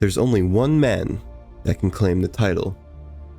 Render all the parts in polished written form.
there's only one man that can claim the title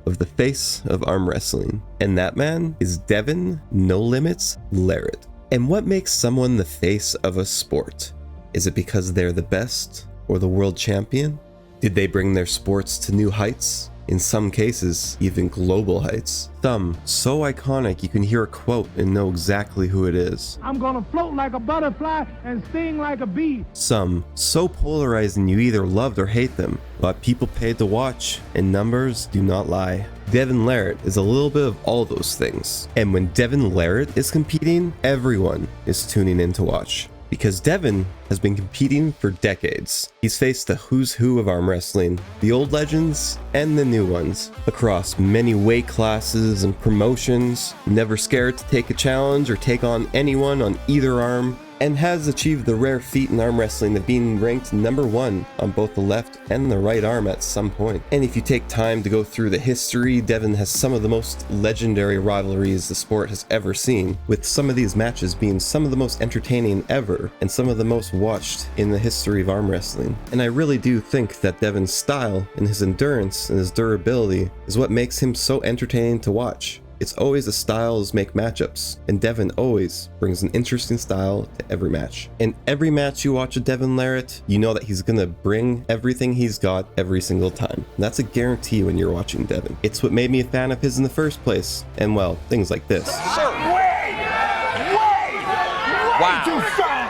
of the face of arm wrestling, and that man is Devon No Limits Larratt. And what makes someone the face of a sport? Is it because they're the best or the world champion? Did they bring their sports to new heights? In some cases, even global heights. Some so iconic you can hear a quote and know exactly who it is. I'm gonna float like a butterfly and sting like a bee. Some so polarizing you either loved or hate them, but people paid to watch, and numbers do not lie. Devon Larratt is a little bit of all those things. And when Devon Larratt is competing, everyone is tuning in to watch. Because Devon has been competing for decades. He's faced the who's who of arm wrestling, the old legends and the new ones, across many weight classes and promotions, never scared to take a challenge or take on anyone on either arm, and has achieved the rare feat in arm wrestling of being ranked #1 on both the left and the right arm at some point. And if you take time to go through the history, Devon has some of the most legendary rivalries the sport has ever seen, with some of these matches being some of the most entertaining ever and some of the most watched in the history of arm wrestling. And I really do think that Devon's style and his endurance and his durability is what makes him so entertaining to watch. It's always the styles make matchups, and Devon always brings an interesting style to every match. In every match you watch of Devon Larratt, you know that he's gonna bring everything he's got every single time. And that's a guarantee when you're watching Devon. It's what made me a fan of his in the first place, and well, things like this. Wow.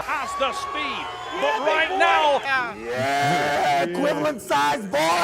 Past the speed, but right now, yeah, equivalent size boy.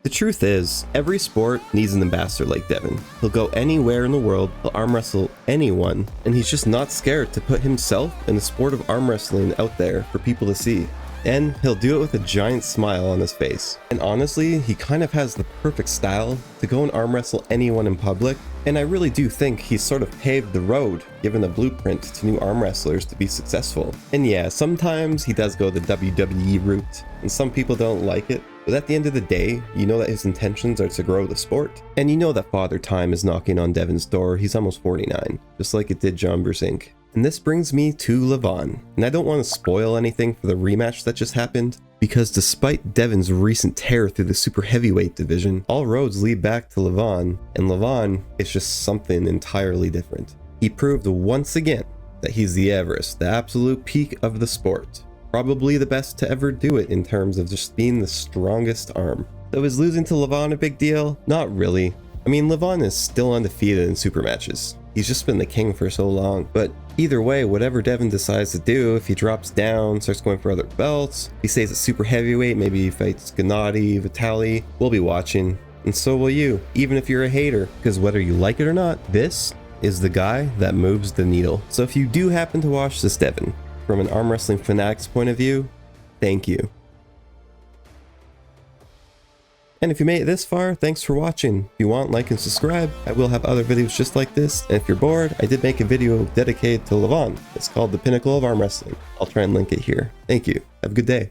The truth is, every sport needs an ambassador like Devon. He'll go anywhere in the world, he'll arm wrestle anyone, and he's just not scared to put himself and the sport of arm wrestling out there for people to see. And he'll do it with a giant smile on his face. And honestly, he kind of has the perfect style to go and arm wrestle anyone in public, and I really do think he's sort of paved the road, given a blueprint to new arm wrestlers to be successful. And yeah, sometimes he does go the WWE route, and some people don't like it, but at the end of the day, you know that his intentions are to grow the sport. And you know that Father Time is knocking on Devon's door. He's almost 49, just like it did John Brusink. And this brings me to Levon. And I don't want to spoil anything for the rematch that just happened, because despite Devon's recent tear through the super heavyweight division, all roads lead back to Levon, and Levon is just something entirely different. He proved once again that he's the Everest, the absolute peak of the sport. Probably the best to ever do it in terms of just being the strongest arm. So is losing to Levon a big deal? Not really. I mean, Levon is still undefeated in super matches. He's just been the king for so long. But either way, whatever Devon decides to do, if he drops down, starts going for other belts, he stays at super heavyweight, maybe he fights Gennady, Vitali, we'll be watching. And so will you, even if you're a hater. Because whether you like it or not, this is the guy that moves the needle. So if you do happen to watch this Devon, from an arm wrestling fanatic's point of view, thank you. And if you made it this far, thanks for watching. If you want, like and subscribe. I will have other videos just like this. And if you're bored, I did make a video dedicated to Levon. It's called The Pinnacle of Arm Wrestling. I'll try and link it here. Thank you. Have a good day.